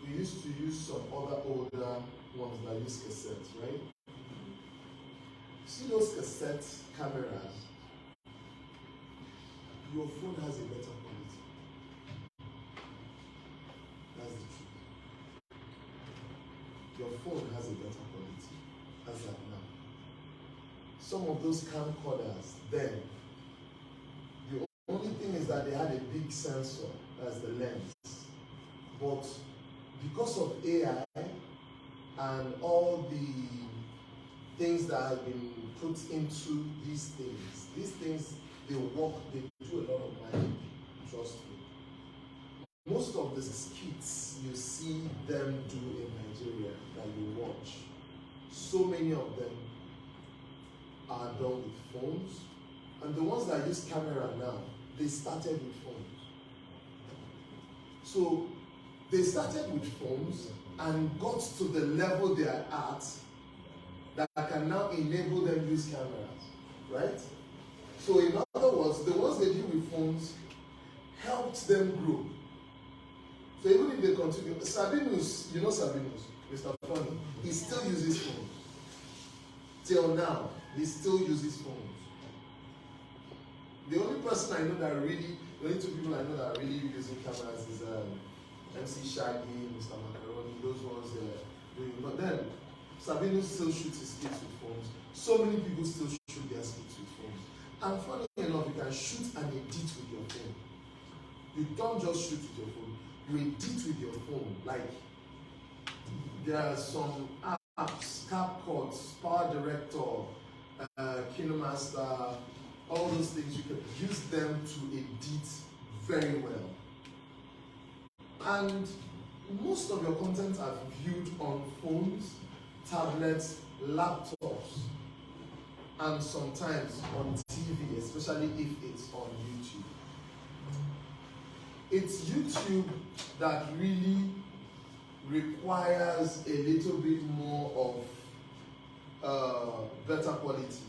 we used to use some other older ones that use cassettes, right? See those cassette cameras? Your phone has a better quality. That's the truth. Your phone has a better quality as that now. Some of those camcorders then, the only thing is that they had a big sensor, that's the lens. But because of AI and all the things that have been put into these things, they work, they do a lot of mileage, trust me. Most of the skits you see them do in Nigeria that you watch, so many of them are done with phones. And the ones that use camera now, they started with phones. So they started with phones and got to the level they are at that can now enable them to use cameras, right? So in other words, the ones they did with phones helped them grow. So even if they continue, Sabinus, you know Sabinus, Mr. Funny, he still uses phones. Till now, he still uses phones. The only person I know that really, the only two people I know that are really using cameras is MC Shaggy, Mr. Macaroni, those ones doing. But then, Sabinus still shoots his skits with phones. So many people still shoot their skits with phones. And funny enough, you can shoot and edit with your phone. You don't just shoot with your phone, you edit with your phone. Like, there are some apps, CapCut, Power Director, KinoMaster, all those things, you can use them to edit very well. And most of your content are viewed on phones, tablets, laptops, and sometimes on TV, especially if it's on YouTube. It's YouTube that really requires a little bit more of better quality.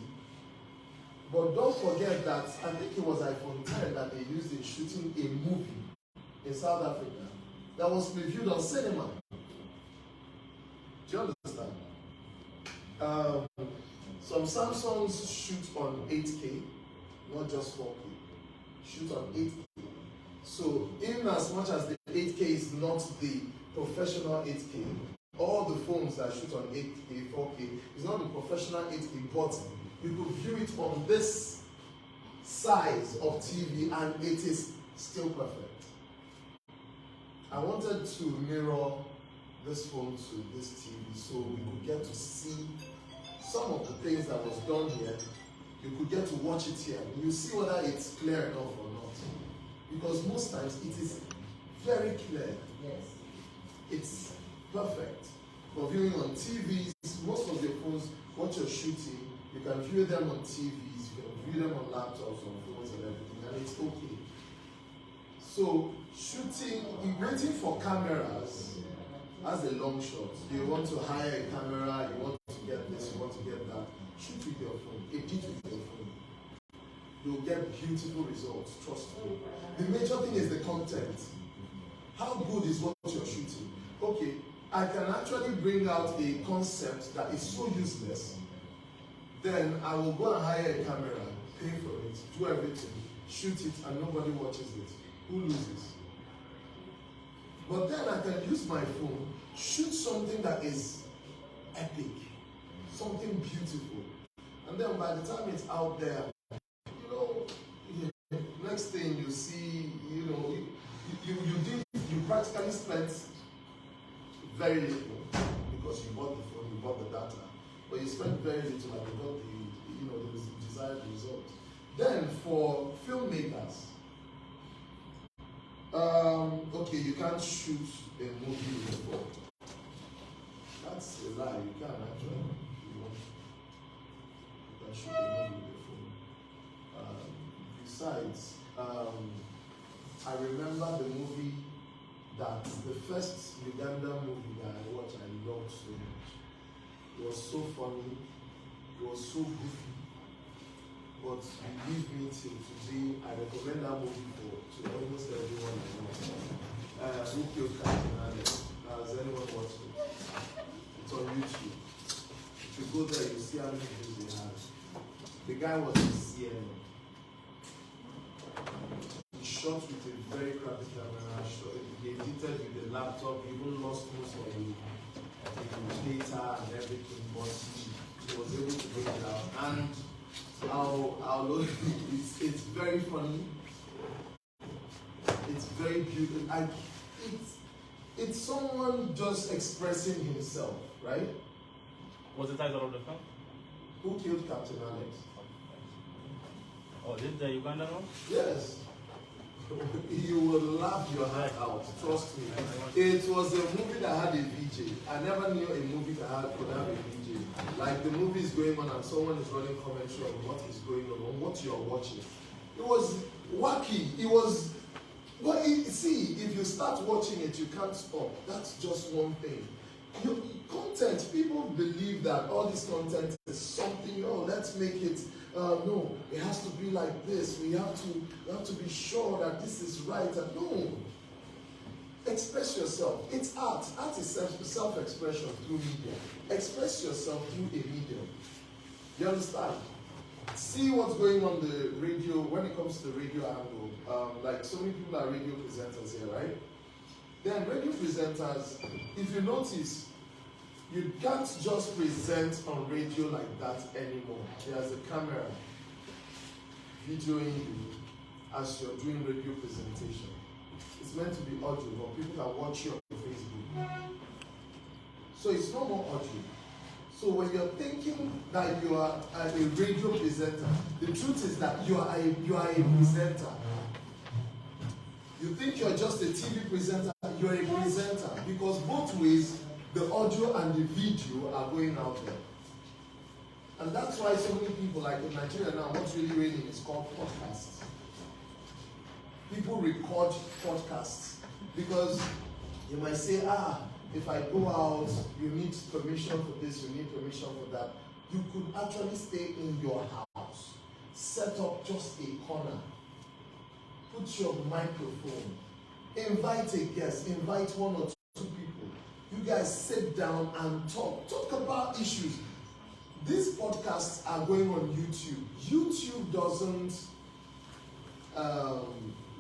But don't forget that, I think it was iPhone 10 that they used in shooting a movie in South Africa that was reviewed on cinema. Do you understand? Some Samsungs shoot on 8K, not just 4K. Shoot on 8K. So, in as much as the 8K is not the professional 8K, all the phones that shoot on 8K, 4K is not the professional 8K, but you could view it on this size of TV and it is still perfect. I wanted to mirror this phone to this TV so we could get to see some of the things that was done here. You could get to watch it here. You see whether it's clear enough or not. Because most times it is very clear. Yes. It's perfect. For viewing on TVs, most of the phones, what you're shooting, you can view them on TVs, you can view them on laptops, on phones and everything, and it's okay. So shooting, waiting for cameras, that's a long shot. You want to hire a camera, you want to get this, you want to get that. Shoot with your phone, edit with your phone. You'll get beautiful results, trust me. The major thing is the content. How good is what you're shooting? Okay, I can actually bring out a concept that is so useless. Then I will go and hire a camera, pay for it, do everything, shoot it, and nobody watches it. Who loses? But then I can use my phone, shoot something that is epic, something beautiful. And then by the time it's out there, next thing you see, you practically spent very little because you bought the phone, you bought the data, but you spent very little and you got the desired result. Then for filmmakers, okay, you can't shoot a movie with a phone. That's a lie. You can actually. You can shoot a movie with a phone. Besides, I remember the movie the first Uganda movie that I watched, I loved so much. It was so funny, it was so goofy, but believe me, till today, I recommend that movie to almost everyone I know. Who Killed Captain Alex? That was Has anyone watched it? It's on YouTube. If you go there, you see how many views they have. The guy was in CNN. He shot with a very crappy camera. He edited with a laptop. He even lost most of the data and everything, but he was able to bring it out. And it's very funny. It's very beautiful. It's someone just expressing himself, right? What's the title of the film? Who Killed Captain Alex? Oh, this is the Ugandan one? Yes. You will laugh your heart out, trust me. It was a movie that had a VJ. I never knew a movie that could have a VJ. Like the movie is going on and someone is running commentary on what is going on what you're watching. It was wacky. It was, but see, if you start watching it, you can't stop. That's just one thing. Content, people believe that all this content is something, let's make it, no, it has to be like this. We have to be sure that this is right. And no, express yourself. It's art. Art is self-expression through media. Express yourself through a medium. You understand? See what's going on the radio when it comes to the radio angle. Like so many people are radio presenters here, right? Then radio presenters, if you notice, you can't just present on radio like that anymore. There's a camera videoing you as you're doing radio presentation. It's meant to be audio, but people can watch you on Facebook. So it's no more audio. So when you're thinking that you are a radio presenter, the truth is that you are a presenter. You think you're just a TV presenter, you're a presenter, because both ways, the audio and the video are going out there. And that's why so many people, like in Nigeria now, what's really raining is called podcasts. People record podcasts because you might say, if I go out, you need permission for this, you need permission for that. You could actually stay in your house, set up just a corner, put your microphone, invite a guest, invite one or two people. You guys sit down and talk about issues. These podcasts are going on YouTube. YouTube doesn't,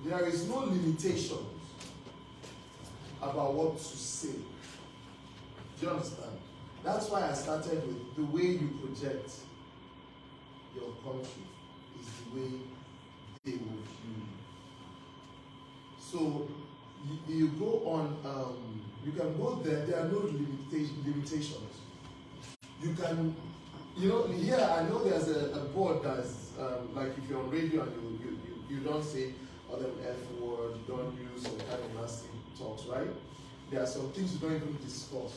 there is no limitations about what to say. Do you understand? That's why I started with the way you project your country is the way they will view you. So you go on, you can go there are no limitations. You can, here I know there's a board that's, like if you're on radio and you don't say all them F word, you don't use some kind of nasty talks, right? There are some things you don't even discuss.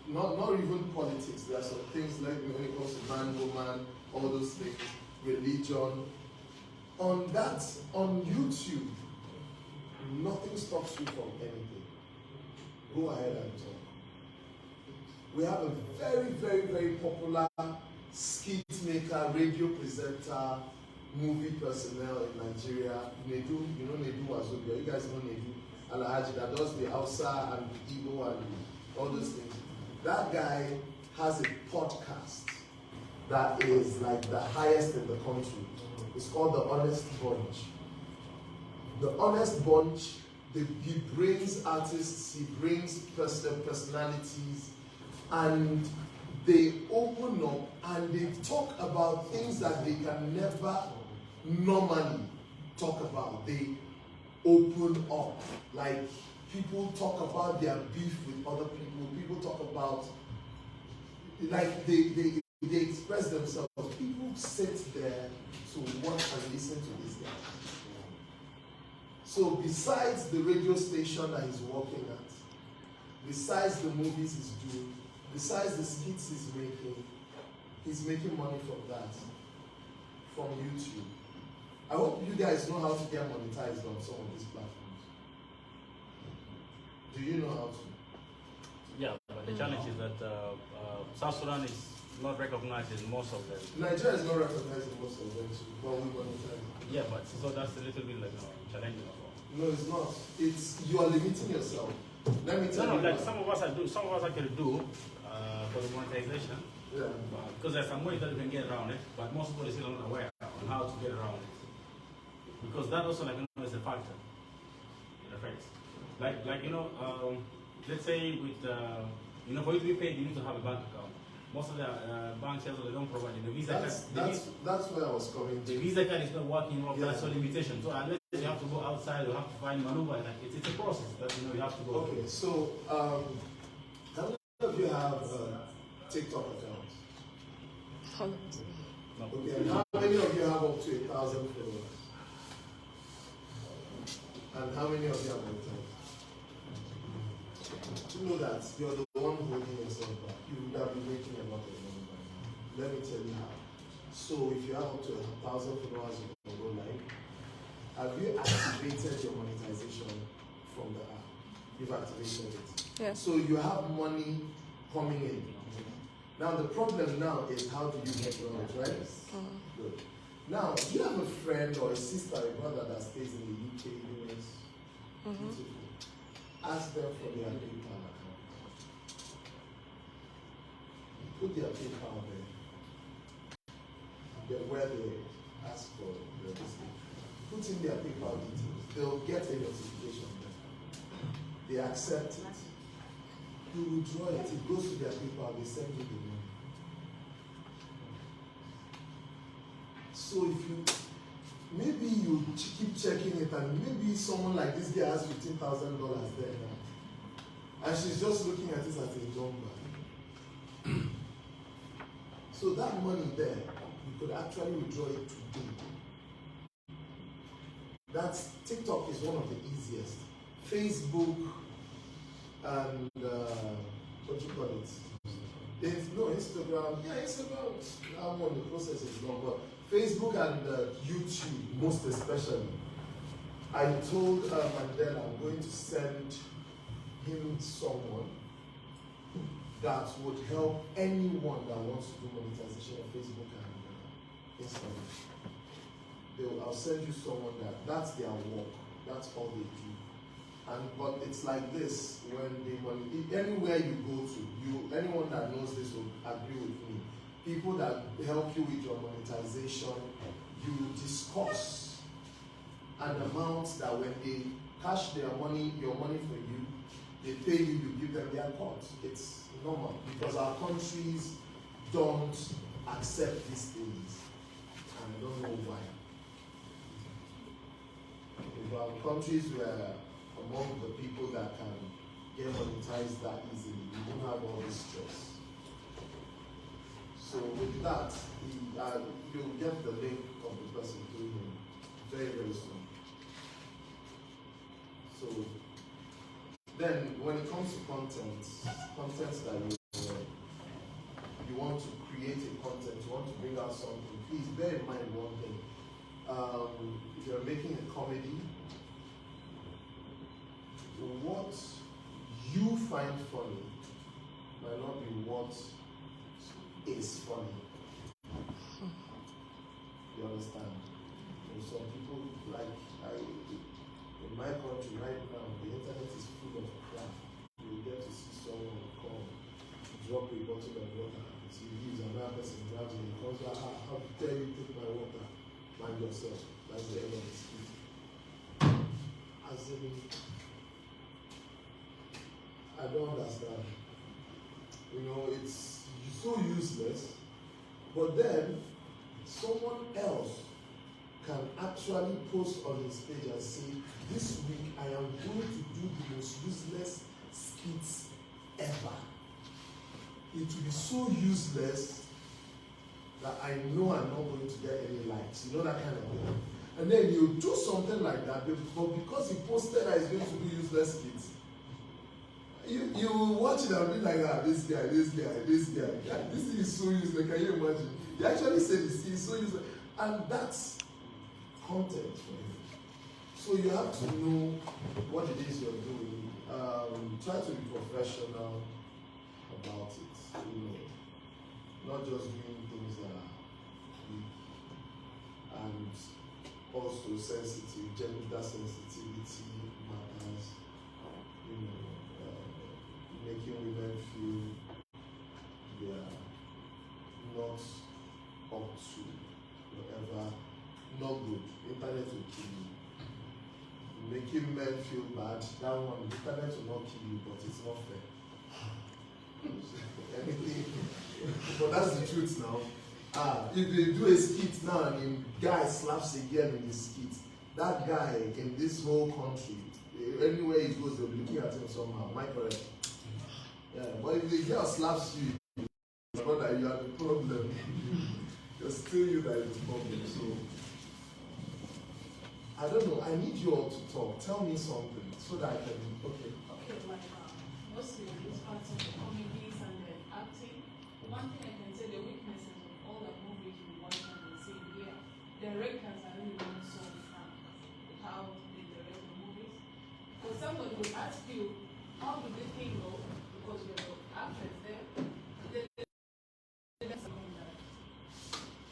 Not even politics. There are some things like when it comes to man, woman, all those things, religion. On YouTube, nothing stops you from anything. Go ahead and talk. We have a very, very, very popular skit maker, radio presenter, movie personnel in Nigeria. Nedu, Nedu Wazobia. You guys know Nedu Alahaji that does the Hausa and the Igbo and all those things. That guy has a podcast that is like the highest in the country. It's called The Honest Bunch. The Honest Bunch, he brings artists, he brings personalities, and they open up and they talk about things that they can never normally talk about. They open up. Like people talk about their beef with other people. People talk about, like they express themselves. People sit there to watch and listen to this guy. So besides the radio station that he's working at, besides the movies he's doing, besides the skits he's making money from that, from YouTube. I hope you guys know how to get monetized on some of these platforms. Do you know how to? Yeah, but the challenge is that South Sudan is not recognized in most of them. Nigeria is not recognized in most of them, but we monetize. Yeah, but so that's a little bit like challenging as well. No, it's not. You are limiting yourself. Let let me tell you. Like some of us actually do for the monetization. Yeah. Because there's some ways that you can get around it, but most people are still not aware on how to get around it. Because that also, like, is a factor. It affects. Like let's say with for you to be paid, you need to have a bank account. Most of the banks they don't provide it. The Visa card. That's where I was coming to. The Visa card is not working. That's a limitation. So unless you have to go outside, you have to find maneuver. It's a process that you have to go. Okay, so how many of you have TikTok accounts? No. Okay, and how many of you have up to 1,000 followers? And how many of you have monetized? You know that you're the one holding yourself back. You would have been making a lot of money by now. Let me tell you how. So if you have up to 1,000 followers, you can go live. Have you activated your monetization from the app? You've activated it. Yes. So you have money coming in. Now the problem now is how do you get it, right? Good. Now, do you have a friend or a sister, a brother that stays in the UK, US? Beautiful. Ask them for their PayPal account. Put their PayPal there. Where they ask for their business. Put in their PayPal details. They'll get a notification. They accept it. You withdraw it. It goes to their PayPal. They send you the money. So if you maybe you keep checking it, and maybe someone like this guy has $15,000 there now, and she's just looking at it as a number. So that money there, you could actually withdraw it today. That's TikTok is one of the easiest. Facebook and what you call it? Instagram. Yeah, Instagram. I'm on the process is long, but Facebook and YouTube, most especially. I told Mandela I'm going to send him someone that would help anyone that wants to do monetization on Facebook and Instagram. I'll send you someone that's their work. That's all they do. But it's like this when anywhere you go to, anyone that knows this will agree with me. People that help you with your monetization, you discuss an amount that when they cash your money for you, they pay you, you give them their cut. It's normal because our countries don't accept these things, and I don't know why. If our countries were among the people that can get monetized that easily, we don't have all this stress. So with that, you'll get the link of the person through him very, very soon. So then when it comes to content that you want to create a content, you want to bring out something, please bear in mind one thing. If you're making a comedy, what you find funny might not be what is funny. You understand? And some people, in my country right now, the internet is full of crap. You get to see someone come, drop a bottle of water, he leaves, another person grabs it, he comes back, how dare you take my water? Mind yourself. That's the end of the speech. As in, I don't understand. It's so useless. But then, someone else can actually post on his page and say, this week I am going to do the most useless skits ever. It will be so useless that I know I'm not going to get any likes. You know, that kind of thing. And then you do something like that, but because he posted that he's going to do useless skits, you watch it and be like, this guy, this thing is so useless. Can you imagine? He actually said he's so useless. And that's content for him. So you have to know what it is you're doing. Try to be professional about it. Not just doing things that are weak. And also sensitive, gender sensitivity matters. good. Internet will kill you. Making men feel bad, that one, internet will not kill you, but it's not fair. Anything, but that's the truth now. If they do a skit now and the guy slaps again in the skit, that guy in this whole country, anywhere he goes, they'll be looking at him somehow. Am I correct? Yeah, but if the girl slaps you, brother, you have a problem. It's still you that is the problem. So I don't know. I need you all to talk. Tell me something so that I can. Okay. Okay, like mostly it's part of the comedies and the acting. One thing I can say, the weaknesses of all the movies we watch and we see here, directors are really not so frank with how they direct the movies. Because someone will ask you, how did the thing go? Because you're the actress there.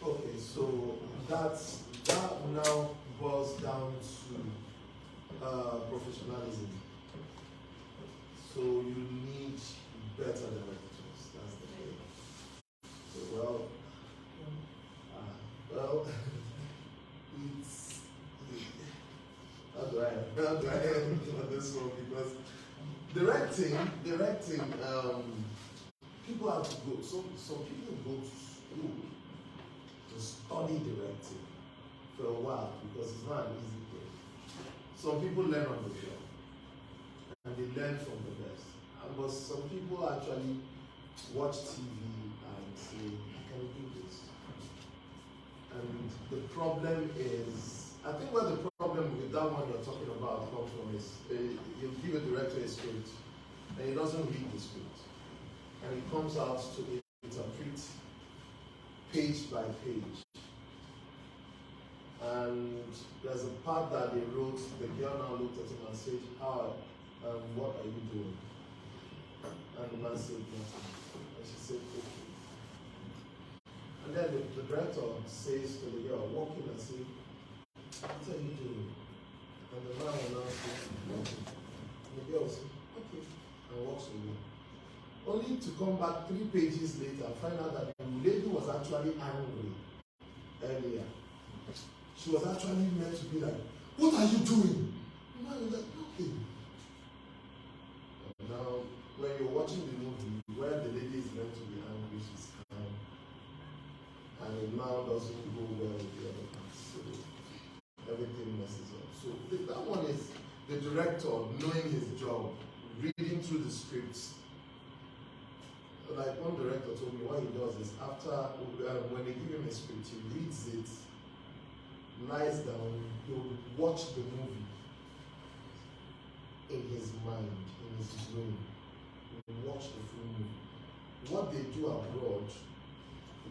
Okay, so that now boils down to professionalism. So you need better directors. That's the thing. So it's how do I end on this one, because directing people have to go. Some people go to school to study directing for a while because it's not an easy thing. Some people learn on the job and they learn from the best. But some people actually watch TV and say, can we do this? And the problem is, I think where the problem with that one you're talking about comes from is you give a director a script and he doesn't read the script. And it comes out to interpret page by page. And there's a part that they wrote, the girl now looked at him and said, what are you doing? And the man said, nothing. And she said, okay. And then the director says to the girl, walk in and say, what are you doing? And the man will now say, nothing. And the girl says, okay, and walks away. Only to come back 3 pages later and find out that the lady was actually angry earlier. She was actually meant to be like, what are you doing? The man was like, nothing. And now, when you're watching the movie, where the lady is meant to be angry, she's calm. And it now doesn't go well with the other parts. So everything messes up. So that one is the director knowing his job, reading through the scripts. Like one director told me what he does is after, when they give him a script, he reads it, lies down, he'll watch the movie in his mind, in his brain. He'll watch the full movie. What they do abroad,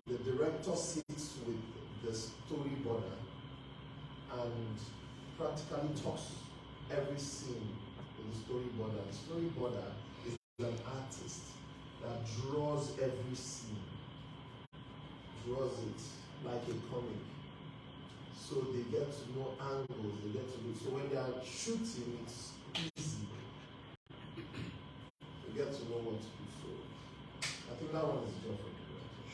the director sits with the storyboarder and practically talks every scene with the storyboarder. The storyboarder is an artist that draws every scene, draws it like a comic. So they get to know angles, they get to know. So when they are shooting, it's easy. They get to know what to do. So I think that one is a job for the director.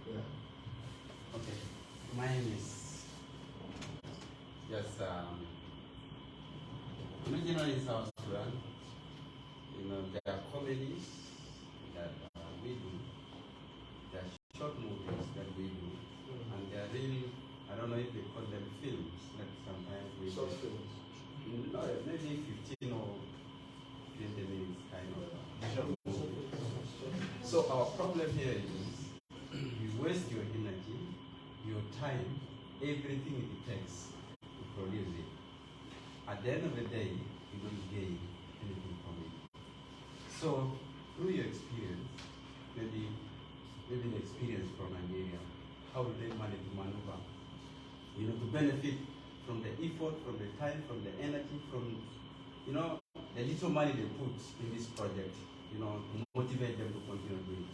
Yeah. Okay. My name is originally in South Sudan. There are comedies that we do. There are short movies that we do. And they are really, I don't know if they call them films, like sometimes we Short films. No, maybe 15 or 20 minutes kind of short movie. So our problem here is you waste your energy, your time, everything it takes to produce it. At the end of the day, you don't gain anything from it. So through your experience, maybe the experience from Nigeria, how do they manage to maneuver, to benefit from the effort, from the time, from the energy, from, the little money they put in this project, to motivate them to continue doing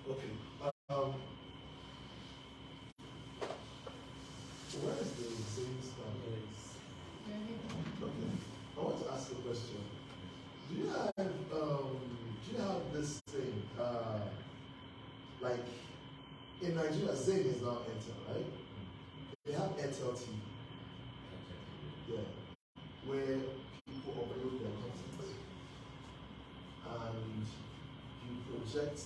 it. Okay. Where is the Zane stand? Okay. I want to ask a question. Do you have this thing, like in Nigeria, Zain is now Airtel, right? They have Airtel TV. Yeah. Where people upload their content. And you project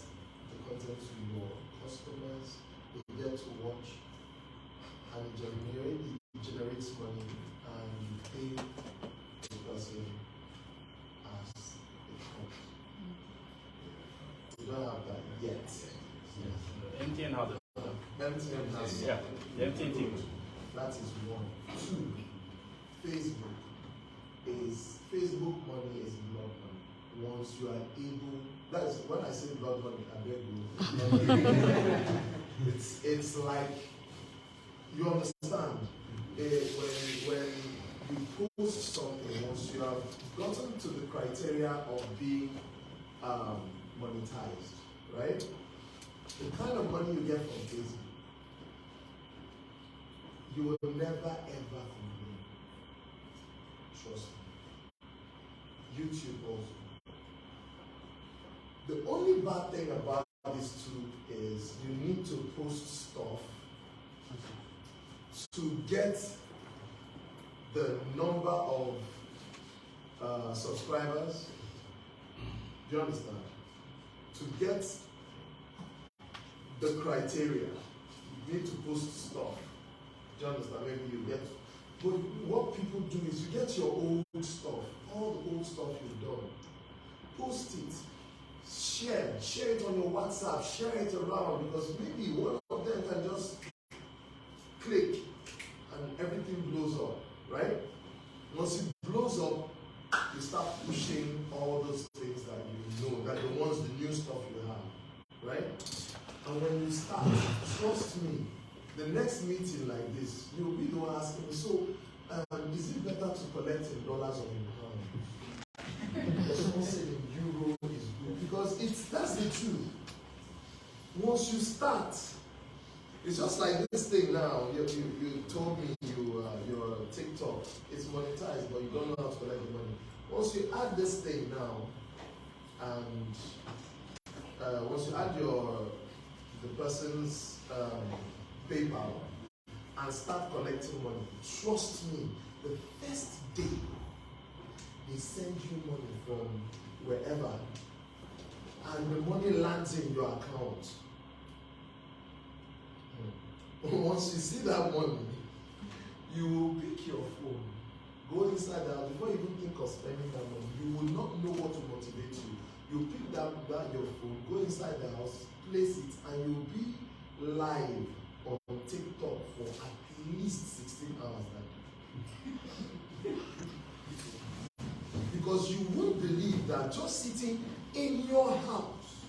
the content to your customers, they get to watch, and it generates money, and you pay the person as it comes. We don't have that yet. MTN has it. MTN has it. Yeah, the MTN TV. That is one. Two, Facebook money is blood money. Once you are able, that's when I say blood money, I beg you. it's like, you understand, when you post something, once you have gotten to the criteria of being monetized, right? The kind of money you get from Facebook, you will never ever complain. Trust me. YouTube also. The only bad thing about this too is you need to post stuff to get the number of subscribers. Do you understand? To get the criteria, you need to post stuff. Do you understand? Maybe you get. But what people do is you get your old stuff, all the old stuff you've done, post it, share it on your WhatsApp, share it around, because maybe one of them can just click and everything blows up, right? Once it blows up, you start pushing all those things that you know, that the new stuff you have, right? And when you start, trust me, the next meeting like this, you'll be the one asking me, so is it better to collect in dollars or in pounds? Someone said in euro is good, because that's the truth. Once you start, it's just like this thing now. You told me your TikTok is monetized, but you don't know how to collect the money. Once you add this thing now, and once you add the person's PayPal and start collecting money, trust me, the first day they send you money from wherever, and the money lands in your account. Once you see that money, you will pick your phone, go inside the house. Before you even think of spending that money, you will not know what to motivate you. You pick that your phone, go inside the house, place it, and you'll be live on TikTok for at least 16 hours that day. Because you won't believe that just sitting in your house,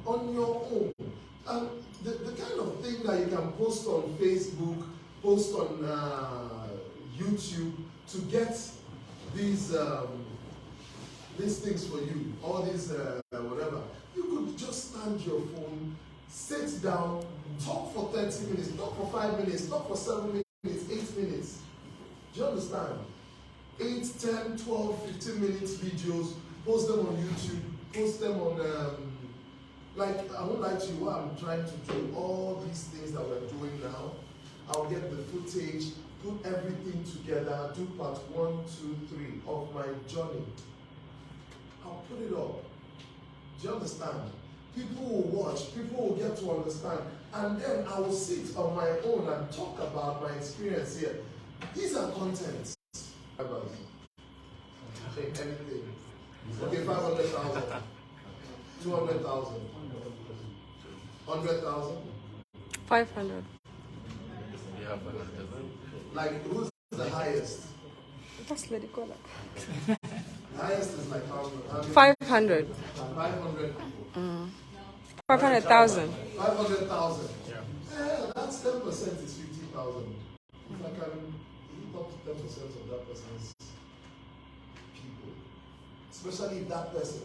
on your own, and the kind of thing that you can post on Facebook, post on YouTube to get these things for you, all these whatever. You could just stand your phone, sit down, talk for 30 minutes, talk for 5 minutes, talk for 7 minutes, 8 minutes. Do you understand? 8, 10, 12, 15 minutes videos, post them on YouTube, post them on, like, I won't lie to you, what I'm trying to do, all these things that we're doing now, I'll get the footage, put everything together, do part 1, 2, 3 of my journey. I'll put it up. Do you understand? People will watch, people will get to understand, and then I will sit on my own and talk about my experience here. These are contents. Okay, anything. Okay, 500,000, 200,000, 100,000. 500. You have 500,000. Like, who's the highest? That's Lady Cola. The highest is like how many? 500. 500 people. 500,000. 500,000. Yeah. That's 10% is 50,000. If I can hit up to 10% of that person's people, especially if that person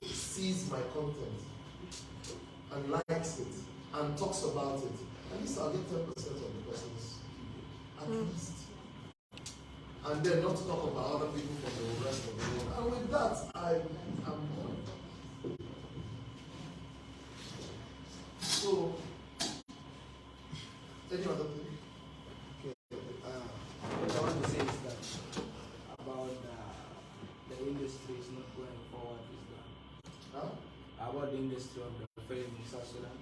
sees my content and likes it and talks about it, at least I'll get 10% of the person's people. At least. And then not to talk about other people from the rest of the world. And with that, I'm done. So, industry is not going forward is that Huh? about the industry of the film in South Sudan.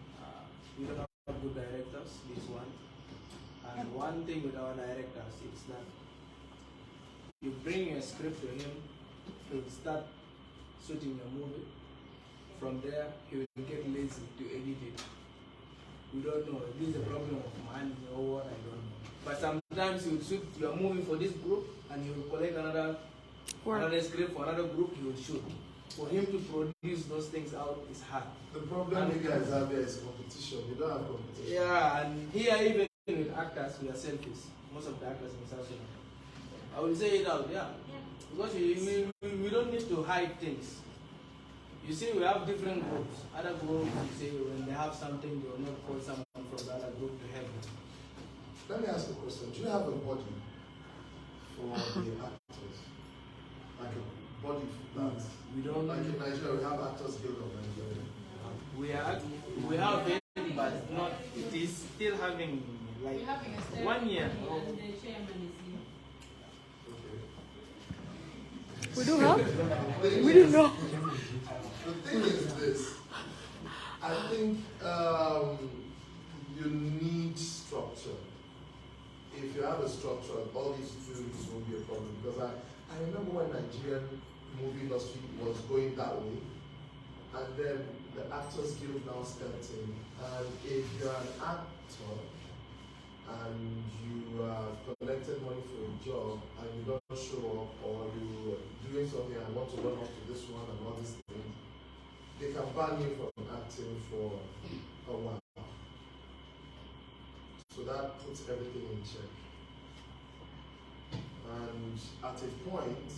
We don't have good directors, this one. And one thing with our directors is that you bring a script to him, he'll start shooting your movie. From there, he will get lazy to edit it. We don't know. This is a problem of money or what, I don't know. But sometimes he will shoot your movie for this group and he will collect another script for another group, he will shoot. For him to produce those things out is hard. The problem you guys have here is competition. You don't have competition. Yeah, and here even with actors, we are selfish. Most of the actors in South Sudan. I will say it out, yeah. Because we don't need to hide things. You see, we have different groups. Other groups, you say, when they have something, they will not call someone from the other group to help them. Let me ask you a question. Do you have a body for the actors? Like a body that We don't. like in Nigeria, we have Actors Guild of Nigeria. We have it, but not. It is still having like We're having a steering 1 year. committee and the chairman is here. Okay. We do have? The We didn't know. thing is this. I think you need structure. If you have a structure, all these things will be a problem. Because I remember when Nigerian movie industry was going that way, and then the Actors Guild now stepped in. And if you're an actor and you have collected money for a job and you don't show up, or you're doing something and want to run up to this one and all these things, they can ban you from acting for a while. So that puts everything in check. And at a point,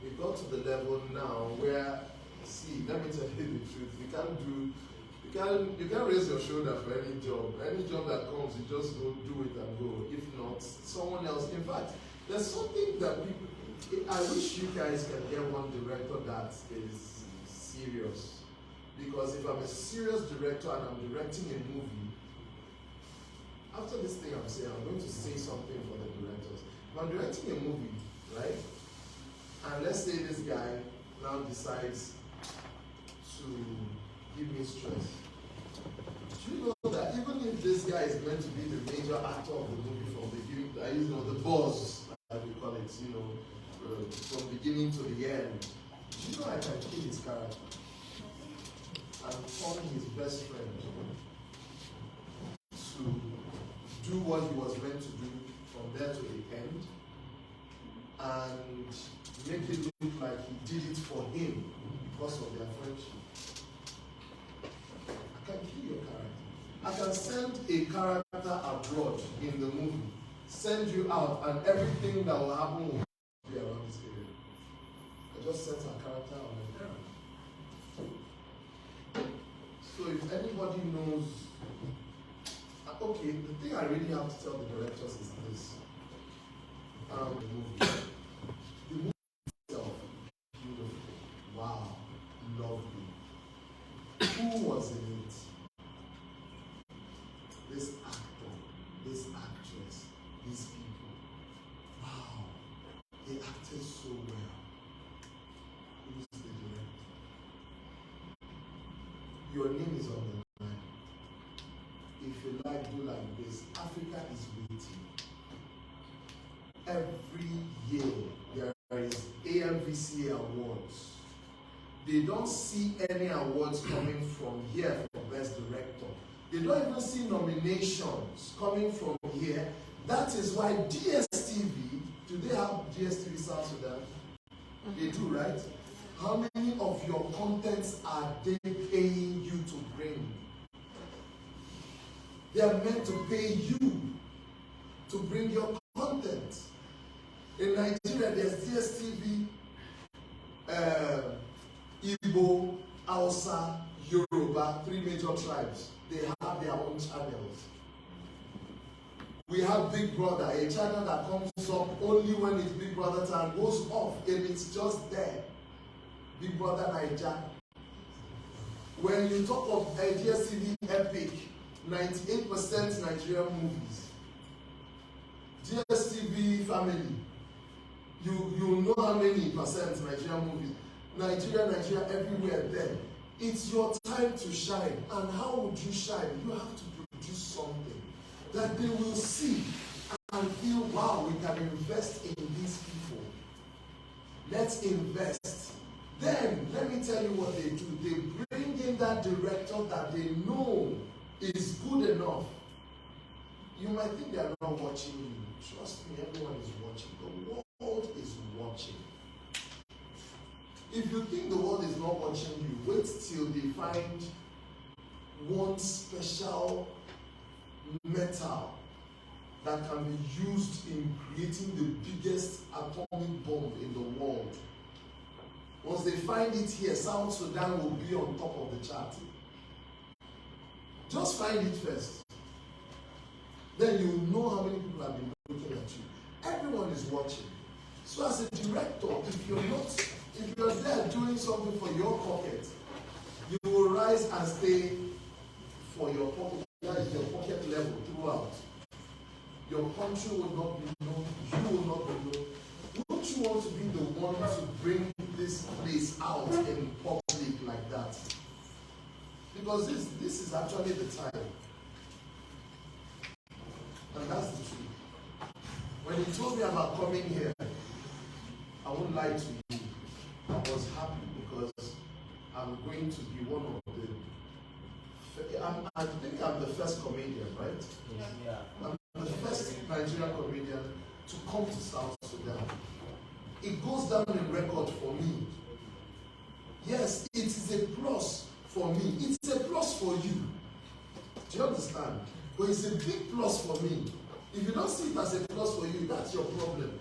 we got to the level now where, see, let me tell you the truth, you can't raise your shoulder for any job. Any job that comes, you just go do it and go. If not, someone else. In fact, there's something that people, I wish you guys can get one director that is serious. Because if I'm a serious director and I'm directing a movie, after this thing I'm saying, I'm going to say something for the directors. If I'm directing a movie, right? And let's say this guy now decides to give me stress. Do you know that even if this guy is meant to be the major actor of the movie from the beginning, you know, the boss, as we call it, you know, from beginning to the end, do you know I can kill his character and turn his best friend to do what he was meant to do from there to the end and make it look like he did it for him because of their friendship. I can kill your character. I can send a character abroad in the movie, send you out, and everything that will happen will be around this area. I just sent a character on an errand. So if anybody knows, okay, the thing I really have to tell the directors is this. The movie itself, beautiful, wow, lovely. Who was in it? This actor, this actress, these people. Wow, they acted so well. Who's the director? Your name is on the line. If you like, do like this. Africa is waiting. Every year there is AMVCA awards. They don't see any awards coming from here for Best Director. They don't even see nominations coming from here. That is why DSTV, do they have DSTV South Sudan? They do, right? How many of your contents are they paying you to bring? They are meant to pay you to bring your content. In Nigeria, there's DSTV, Igbo, Hausa, Yoruba, 3 major tribes. They have their own channels. We have Big Brother, a channel that comes up only when it's Big Brother time, goes off and it's just there. Big Brother Naija. When you talk of DSTV Epic, 98% Nigerian movies. DSTV Family. you know how many percent Nigerian movies, Nigeria, everywhere there. It's your time to shine. And how would you shine? You have to produce something that they will see and feel, wow, we can invest in these people. Let's invest. Then, let me tell you what they do. They bring in that director that they know is good enough. You might think they are not watching you. Trust me, everyone is watching. The world is watching. If you think the world is not watching you, wait till they find one special metal that can be used in creating the biggest atomic bomb in the world. Once they find it here, South Sudan will be on top of the chart. Just find it first. Then you will know how many people have been looking at you. Everyone is watching. So as a director, if you're there doing something for your pocket, you will rise and stay for your pocket. That is your pocket level throughout. Your country will not be known, you will not be known. Wouldn't you want to be the one to bring this place out in public like that? Because this is actually the time. And that's the truth. When he told me about coming here, I won't lie to you. I was happy because I'm going to be one of the... I think I'm the first comedian, right? Yeah. I'm the first Nigerian comedian to come to South Sudan. It goes down in record for me. Yes, it is a plus for me. It's a plus for you. Do you understand? But it's a big plus for me. If you don't see it as a plus for you, that's your problem.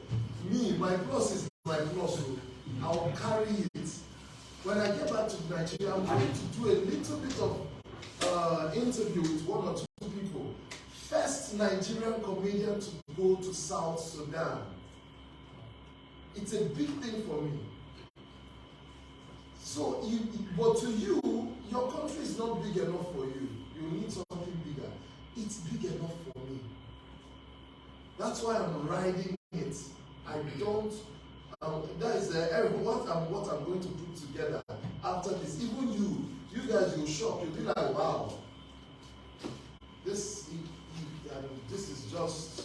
Me, my plus is my plus. I will carry it. When I get back to Nigeria, I'm going to do a little bit of interview with one or two people. First Nigerian comedian to go to South Sudan. It's a big thing for me. So, but to you, your country is not big enough for you. You need something bigger. It's big enough for me. That's why I'm riding it. I don't. That is what I'm going to put together after this. Even you guys, you'll shock. You'll be like, wow. This is just,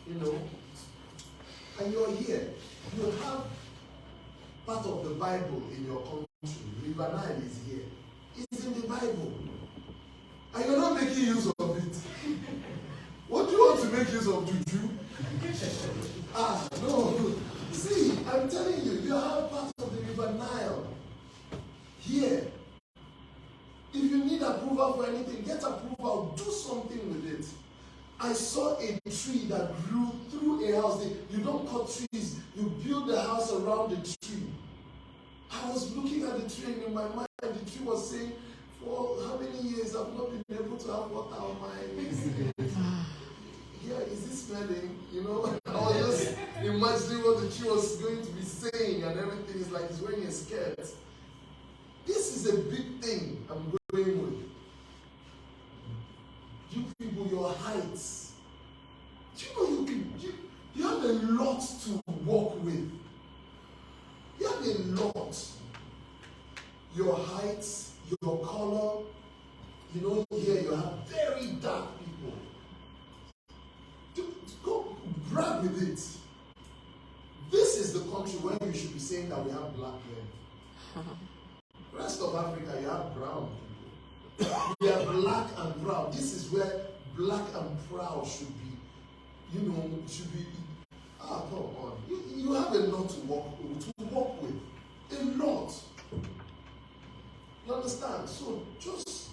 and you're here. You have part of the Bible in your country. River Nile is here. It's in the Bible. And you're not making use of it. What do you want to make use of, Juju? No. See, I'm telling you, you have part of the River Nile here. If you need approval for anything, get approval, do something with it. I saw a tree that grew through a house. You don't cut trees, you build the house around the tree. I was looking at the tree and in my mind, the tree was saying, for how many years I've not been able to have water on my yeah, is this smelling? I was just imagining what the tree was going to be saying and everything. Is like he's wearing a skirt. This is a big thing I'm going with. You people, your heights. Do you know you have a lot to work with. You have a lot. Your heights, your color. Here you have very dark people. Go brag with it. This is the country where you should be saying that we have black men. Rest of Africa, you have brown people. We are black and brown. This is where black and proud should be. Should be. Come on. You have a lot to work with. A lot. You understand? So just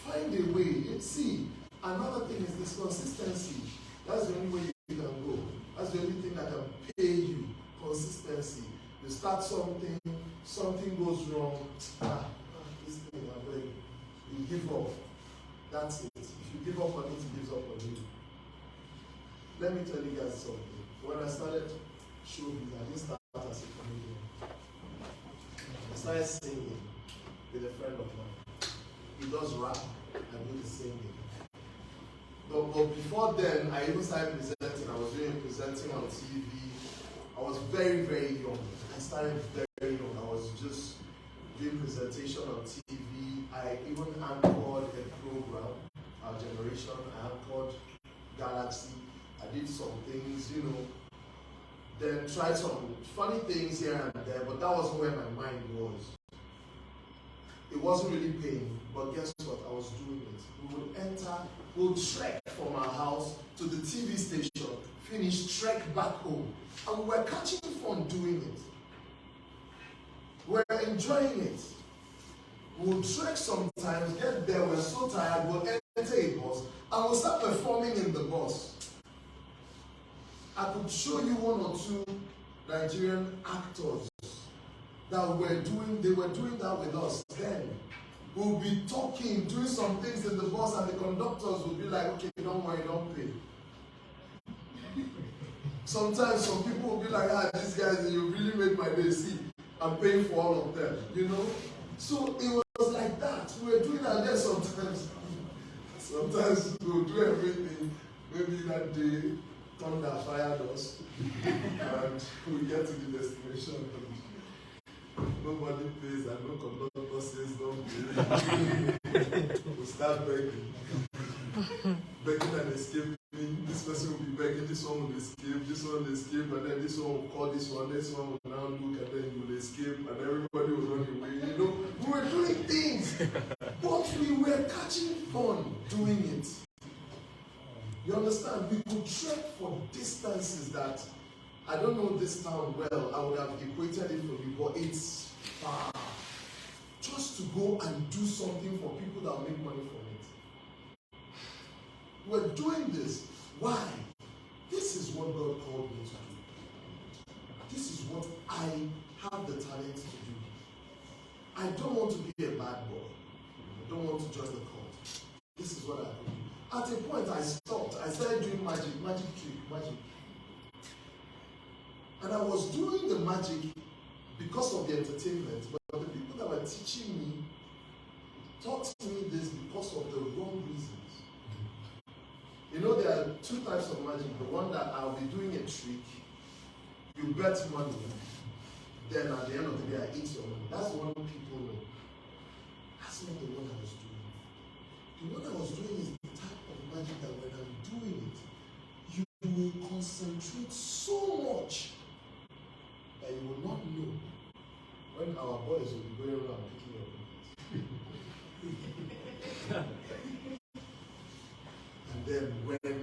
find a way. See, another thing is this consistency. That's the only way you can go. That's the only thing that can pay you. Consistency. You start something goes wrong. This thing, you give up. That's it. If you give up on it, it gives up on you. Let me tell you guys something. When I started showbiz, I didn't start as a comedian. I started singing with a friend of mine. He does rap, I do the singing. But before then, I even started presenting. I was doing presenting on TV, I was very, very young. I started very young. I was just doing presentation on TV. I even anchored a program, Our Generation. I anchored Galaxy. I did some things, you know. Then tried some funny things here and there, but that wasn't where my mind was. It wasn't really paying, but guess what? I was doing it. We would trek from our house to the TV station, finish, trek back home. And we were catching fun doing it. We were enjoying it. We would trek sometimes, get there, we're so tired, we'll enter a bus, and we'll start performing in the bus. I could show you one or two Nigerian actors that they were doing that with us then. We'll be talking, doing some things in the bus, and the conductors will be like, okay, don't worry, don't pay. Sometimes some people will be like, these guys, you really made my day. See, I'm paying for all of them, you know? So it was like that. We were doing that there sometimes. Sometimes we'll do everything. Maybe that day, thunder fired us, and we get to the destination. Nobody pays and no conductor says don't pay. We start begging. Begging and escaping. This person will be begging, this one will escape, and then this one will call this one will now look, and then you will escape, and everybody will run away. You know, we were doing things, but we were catching fun doing it. You understand? We could trek for distances that I don't know this town well. I would have equated it for you, but it's far. Just to go and do something for people that make money from it. We're doing this. Why? This is what God called me to do. This is what I have the talent to do. I don't want to be a bad boy. I don't want to join the cult. This is what I do. At a point, I stopped. I started doing magic trick. And I was doing the magic because of the entertainment, but the people that were teaching me taught me this because of the wrong reasons. You know, there are two types of magic. The one that I'll be doing a trick, you bet money, then at the end of the day, I eat your money. That's the one people know. That's not the one I was doing. The one I was doing is the type of magic that when I'm doing it, you will concentrate so much that you will not know when our boys will be going around picking your pockets. And then when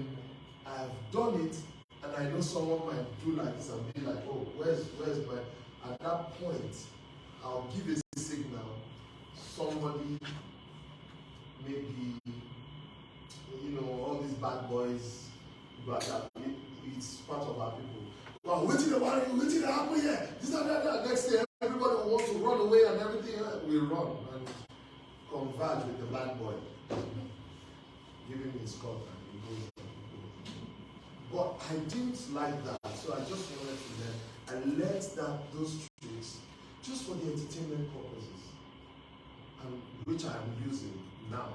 I've done it, and I know someone might do like this and be like, oh, where's my... At that point, I'll give a signal. Somebody, maybe, you know, all these bad boys, but it's part of our people. Wow, waiting to happen here. This and that. Next day, everybody wants to run away and everything. We run and converge with the bad boy. Give him his cup and he goes. But I didn't like that, so I just wanted to learn. I learned those tricks just for the entertainment purposes, and which I am using now.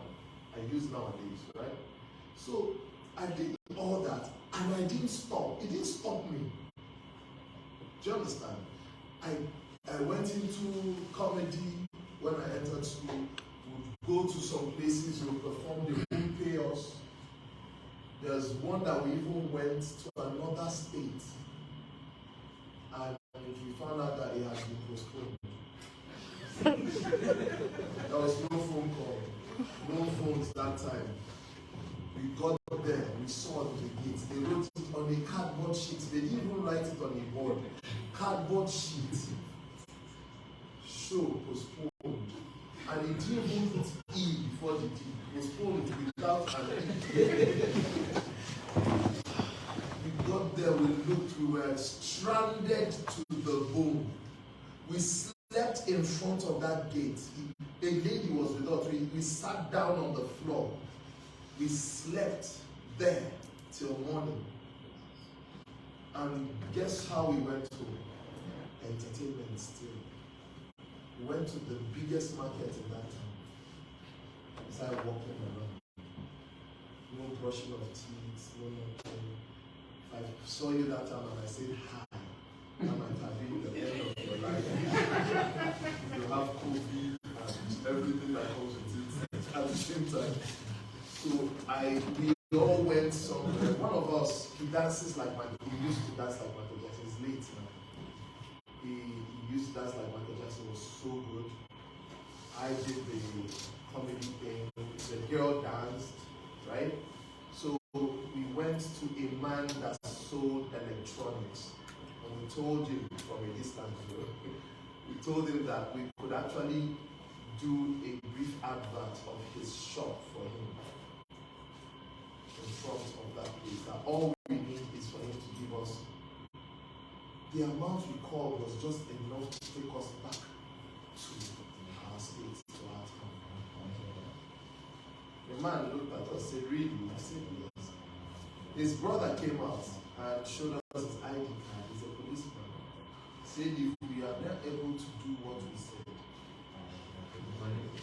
I use nowadays, right? So I did all that, and I didn't stop. It didn't stop me. Do you understand? I went into comedy when I entered school. Would go to some places, would perform, they wouldn't pay us. There's one that we even went to another state, and we found out that it has been postponed. There was no phone call, no phones that time. We got there, we saw the gates. They wrote it on a cardboard sheet. They didn't even write it on a board. Cardboard sheet. Show postponed. And it didn't even put E before the D. Postponed without an E. We got there, we looked, we were stranded to the bone. We slept in front of that gate. A lady was with us. We sat down on the floor. We slept there till morning. And guess how we went to entertainment still? We went to the biggest market in that town. We started walking around. No brushing of teeth, no nothing. I saw you that time and I said hi. we all went somewhere. One of us, he dances like Michael. He used to dance like Michael Jackson. He's late now. He used to dance like Michael Jackson. It was so good. I did the comedy thing. The girl danced, right? So we went to a man that sold electronics, and we told him from a distance. We told him that we could actually do a brief advert of his shop for him in front of that place. That all we need is for him to give us. The amount we called was just enough to take us back to our state, to our town. The man looked at us and said, "Really?" I said, "Yes." His brother came out and showed us his ID card. He's a policeman. He said, "If we are not able to do what we said,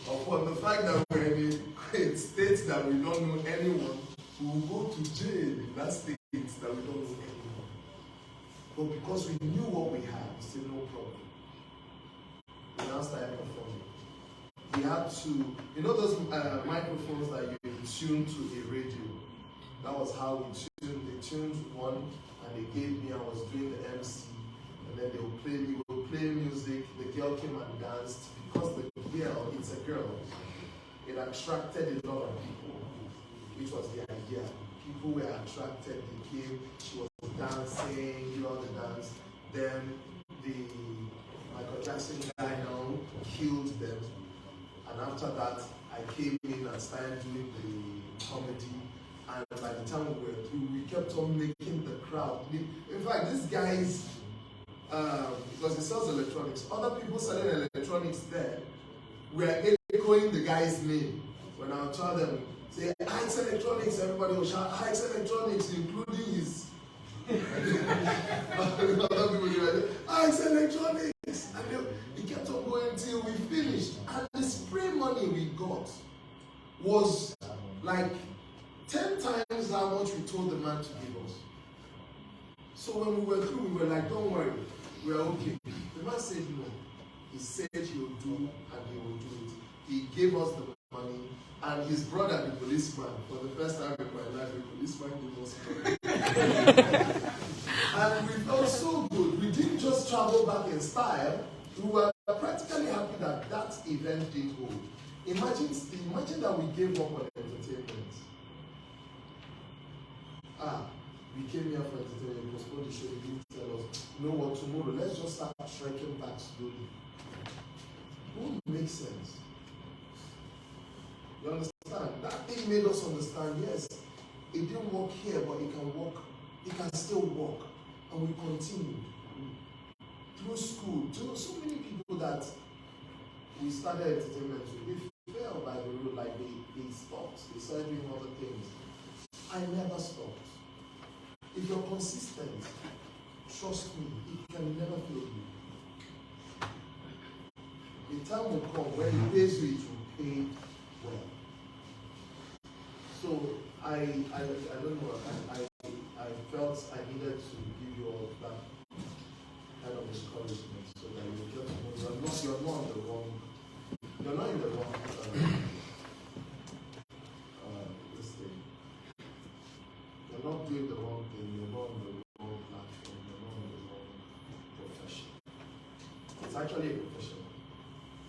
upon the fact that we're in a state that we don't know anyone, we will go to jail in that state that we don't know anyone." But because we knew what we had, we said, "No problem." We now started performing. We had to, you know those microphones that you tune to a radio? That was how we tuned. They tuned one and they gave me, I was doing the MC, and then they would play, we would play music. The girl came and danced. Because the girl, it's a girl, it attracted a lot of people, which was the idea. People were attracted, they came, she was dancing, you know, the dance. Then the Michael Jackson guy now killed them. And after that, I came in and started doing the comedy. And by the time we were through, we kept on making the crowd. In fact, these guys, because he sells electronics, other people selling electronics there were echoing the guy's name. When I would tell them, say, "Ike's Electronics," everybody will shout, "Ike's Electronics," including his. Other people were like, "Ike's Electronics!" And he kept on going till we finished. And the spray money we got was like 10 times how much we told the man to give us. So when we were through, we were like, "Don't worry, we are okay." The man said no. He said he will do and he will do it. He gave us the money, and his brother, the policeman, for the first time in my life, the policeman gave us money. And we felt so good. We didn't just travel back in style. We were practically happy that that event did hold. Imagine that we gave up on entertainment. We came here for entertainment, we postponed the show, they didn't tell us, "You know what, tomorrow, let's just start shrinking back slowly." It won't make sense. You understand? That thing made us understand, yes, it didn't work here, but it can work, it can still work. And we continued. Through school, so many people that we started entertainment with, they fell by the road, like they stopped, they started doing other things. I never stopped. If you're consistent, trust me, it can never fail you. The time will come when it pays you, it will pay well. So I don't know, I felt I needed to give you all that kind of discouragement so that you get to know you're not in the wrong this thing. You're not doing the wrong thing, you're not on the wrong platform, you're not on the wrong profession. It's actually a profession.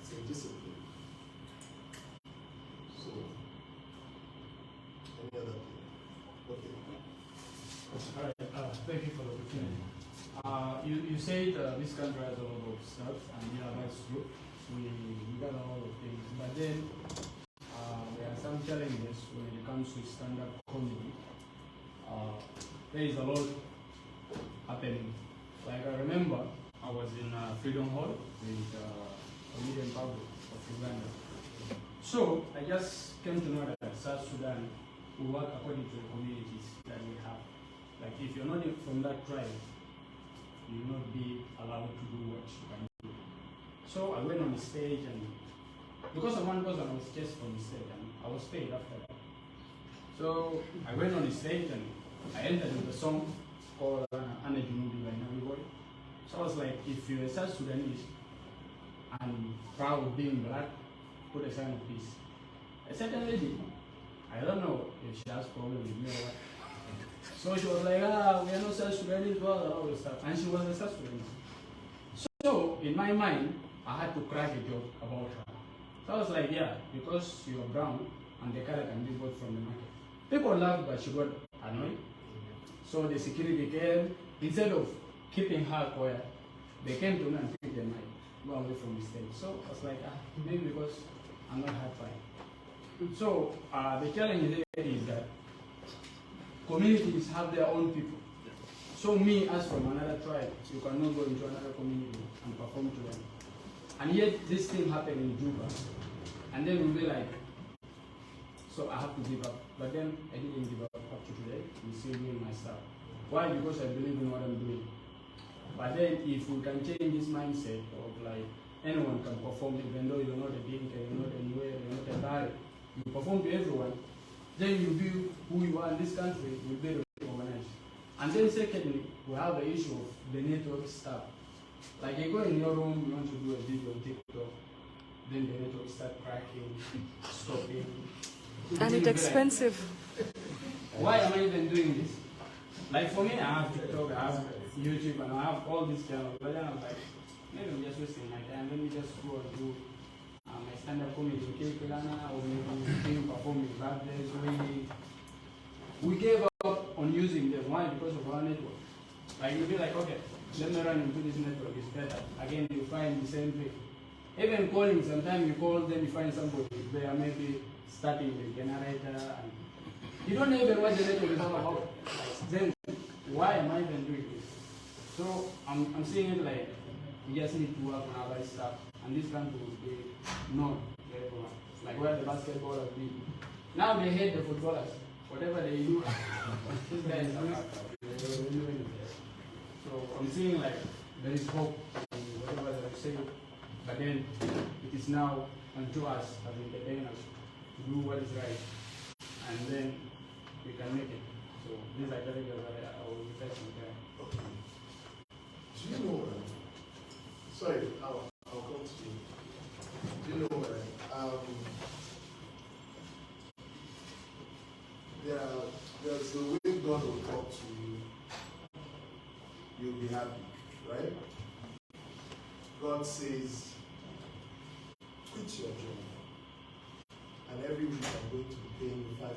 It's a discipline. So, any other thing? Okay. All right, thank you for the opportunity. You said this country has a lot of stuff, and yeah, that's true. We got a lot of things, but then there are some challenges when it comes to stand-up comedy. There is a lot happening. Like I remember, I was in Freedom Hall with comedian Pablo of Uganda. So I just came to know that South Sudan, we work according to the communities that we have. Like if you're not from that tribe, you will not be allowed to do what you can do. So I went on the stage, and because of one person, I was just on the stage, and I was paid after that. So I went on the stage, and I entered with a song called Ane Junubi by Nabi Boy. So I was like, if you're a South Sudanese and proud of being black, put a sign of peace. A certain lady I don't know if she has problem with me or what. So she was like, we are not South Sudanese, blah, all this stuff. And she was a South Sudanese. So in my mind, I had to crack a joke about her. So I was like, yeah, because you're brown and the color can be bought from the market. People laughed, but she got annoyed. So the security came, instead of keeping her quiet, they came to me and took the mic, go away from the stage. So I was like, maybe because I'm not hard fine. So the challenge here is that communities have their own people. So me, as from another tribe, you cannot go into another community and perform to them. And yet this thing happened in Juba. And then we'll be like, so I have to give up. But then I didn't give up to today. I'm still doing my stuff. Why? Because I believe in what I'm doing. But then if we can change this mindset of like anyone can perform, even though you're not a dinka, you're not anywhere, you're not a Bari, you perform to everyone, then you be who you are in this country, you'll be recognized. And then secondly, we have the issue of the network stuff. Like you go in your room, you want to do a video on TikTok, then the network start cracking, stopping. And it's expensive. Why am I even doing this? Like for me, I have TikTok, I have YouTube, and I have all these channels. But then I'm like, maybe I'm just wasting my time. Let me just go and do my stand-up comedy in Kilana, or maybe performing birthdays. We gave up on using them. Why? Because of our network. Like you'll be like, okay, let me run into this network. It's better. Again, you find the same thing. Even calling, sometimes you call, then you find somebody there, maybe starting the generator, and you don't even know what the network is all about. Then why am I even doing this? So I'm seeing it like we just need to work on our stuff, and this country will be known to everyone. Like where the basketballers be. Now they hate the footballers. Whatever they do, these guys are doing it. So I'm seeing like there is hope in whatever they say, but then it is now unto us as entertainers to do what is right, and then we can make it. So these are challenges that I will be facing there. Do you know sorry, I'll come to you. Do you know there's a way God will talk to you, you'll be happy, right? God says, quit your job, and every week I'm going to be paying you $5,000,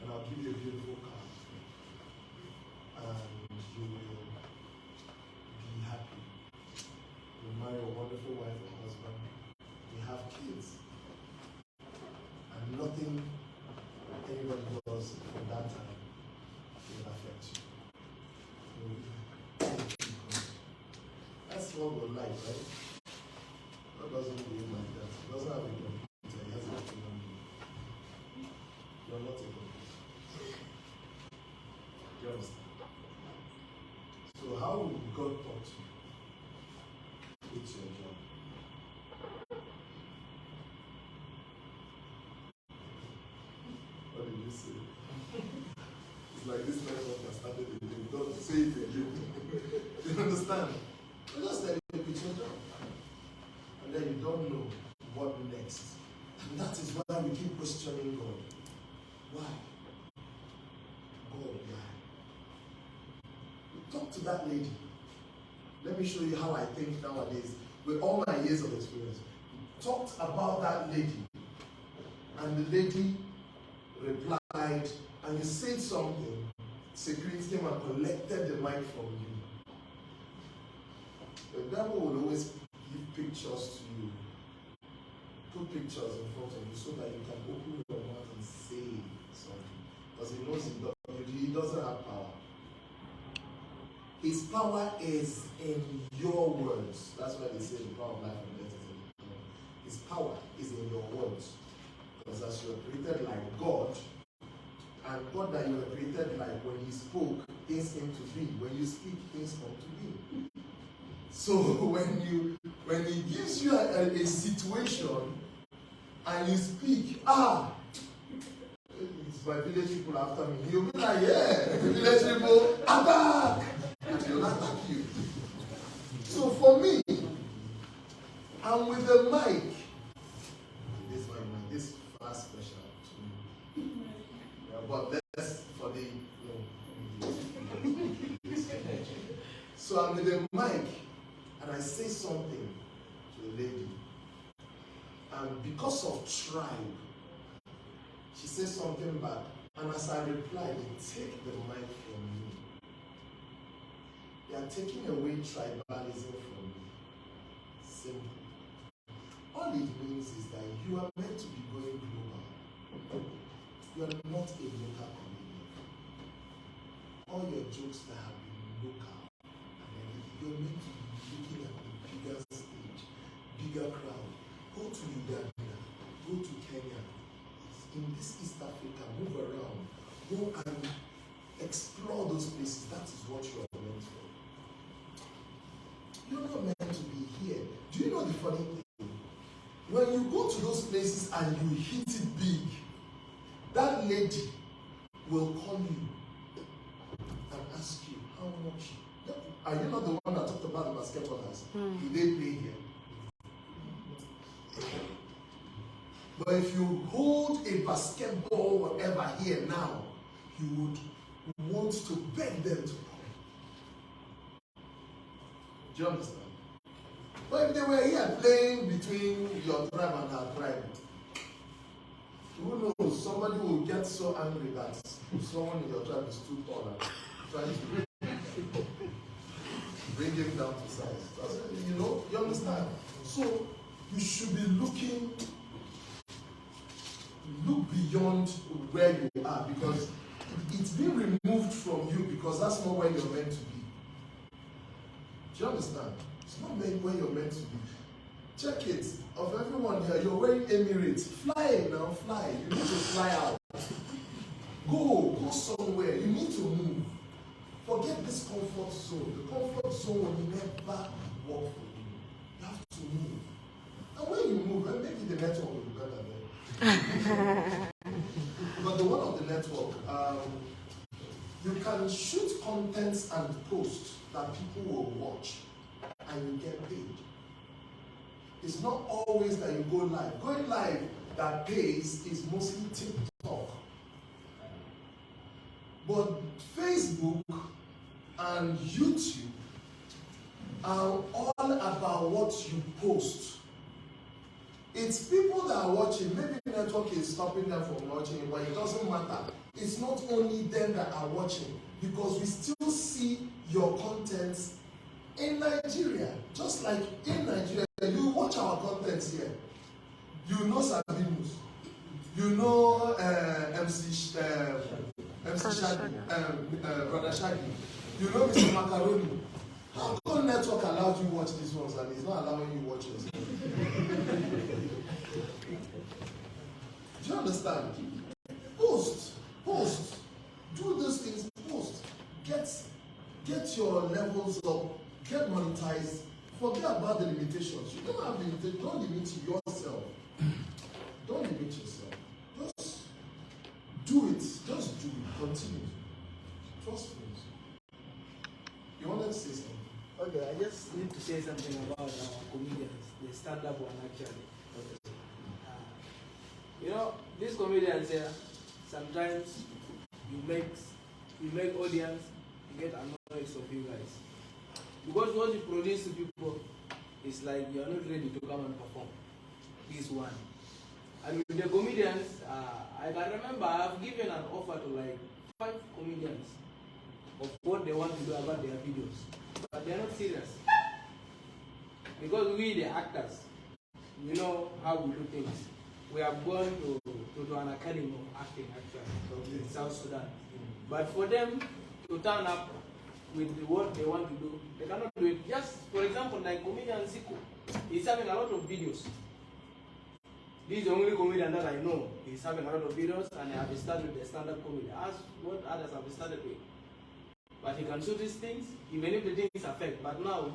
and I'll give you a beautiful car, and you will be happy. You'll marry a wonderful wife or husband, you have kids, and nothing anyone does from that time will affect you. That's what we're like, right? God doesn't behave like that. He doesn't have a computer, he has a human being. You're not a computer. Do you understand? So how will God talk to you? It's your job. What did you say? It's like this network has started again. Don't say it again. Do you understand? You just tell you it's your job. And then you don't know what next. And that is why we keep questioning God. Why? God, why? Talk to that lady. Let me show you how I think nowadays with all my years of experience. Talked about that lady, and the lady replied, and you said something, security came and collected the mic from you. The devil will always give pictures to you, put pictures in front of you so that you can open your mouth and say something. Because he knows he doesn't have power. His power is in your words. That's why they say the power of life and death is in your words. His power is in your words. Because as you are created like God, and God that you are created like, when he spoke, things came to be. When you speak, things come to be. So when he gives you a situation and you speak, it's my village people after me. You'll be like, yeah, village people, attack! And they'll attack you. So for me, I'm with the mic. This fast So I'm with a mic and I say something to a lady. And because of tribe, she says something bad. And as I reply, they take the mic from me. They are taking away tribalism from me. Simple. All it means is that you are meant to be going global. You are not a local comedian. All your jokes that have been local and everything, you're meant to be looking at the bigger stage, bigger crowd. Go to Uganda, go to Kenya. In this East Africa, move around. Go and explore those places. That is what you are meant for. You're not meant to be here. Do you know the funny thing? When you go to those places and you hit it big, that lady will call you and ask you how much. Are you not the one that talked about the basketballers? Did they play here? But if you hold a basketball whatever here now, you would want to beg them to come. Do you understand? But if they were here playing between your tribe and our tribe, who knows? Somebody will get so angry that someone in your tribe is too tall and trying to bring him down to size. You know, you understand? So you should be looking. Look beyond where you are, because it's been removed from you because that's not where you're meant to be. Do you understand? It's not meant where you're meant to be. Check it. Of everyone here, you're wearing Emirates. Fly now, fly. You need to fly out. Go somewhere. You need to move. Forget this comfort zone. The comfort zone will never work for you. You have to move. And when you move, maybe the network will be better there. But the one of the network, you can shoot contents and post that people will watch and you get paid. It's not always that you go live. Going live that pays is mostly TikTok. But Facebook and YouTube are all about what you post. It's people that are watching. Maybe network is stopping them from watching, but it doesn't matter. It's not only them that are watching, because we still see your contents in Nigeria. Just like in Nigeria, you watch our contents here. You know Sabinus. You know MC Shaggy, Brother Shaggy. You know Mr. Macaroni. How come network allows you watch these ones and it's not allowing you watch this? Do you understand? Post. Do those things, post. Get your levels up, get monetized. Forget about the limitations. You don't have limitations. Don't limit yourself. Don't limit yourself. Just do it. Just do it. Continue. Trust me. You wanted to say something? Okay, I just need to say something about comedians, the stand-up one actually. You know, these comedians here, sometimes you make audience get annoyed of you guys. Because what you produce to people is like you are not ready to come and perform. This one. And with the comedians, I can remember I have given an offer to like 5 comedians of what they want to do about their videos. But they are not serious. Because we, the actors, we know how we do things. We have gone to an academy of acting actually in South Sudan. But for them to turn up with what they want to do, they cannot do it. Just for example, like comedian Zico, he's having a lot of videos. This is the only comedian that I know. He's having a lot of videos and I have started with the stand-up comedy. Ask what others have started with. But he can shoot these things, even if the things affect. But now,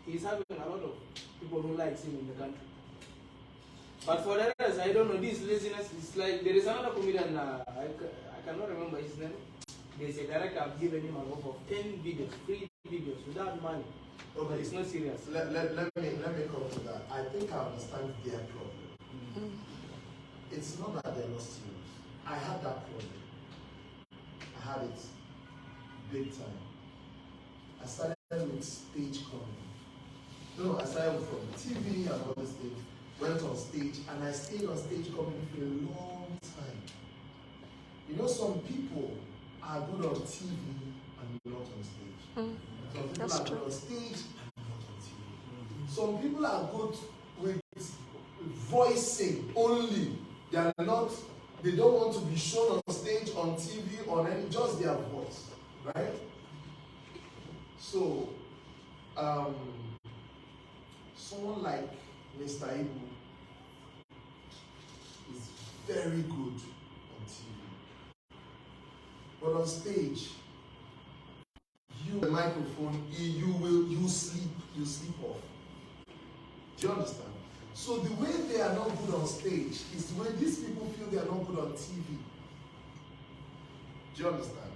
he's having a lot of people who like him in the country. But for the rest, I don't know, this laziness is like, there is another comedian, I cannot remember his name. There's a director, I've given him an offer of 10 videos, free videos, without money. Okay. But it's not serious. Let me come to that. I think I understand their problem. It's not that they're not serious. I had that problem. I had it big time. I started with stage comedy. You know, I started from TV and all this thing, went on stage, and I stayed on stage comedy for a long time. You know, some people are good on TV and not on stage. Some people That's are true. good on stage and not on TV. Some people are good with voicing only. They don't want to be shown on stage, on TV, on any, just their voice, right? So, someone like Mr. Ibu is very good on TV. But on stage, the microphone, you sleep off. Do you understand? So the way they are not good on stage is the way these people feel they are not good on TV. Do you understand?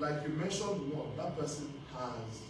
Like you mentioned one, that person has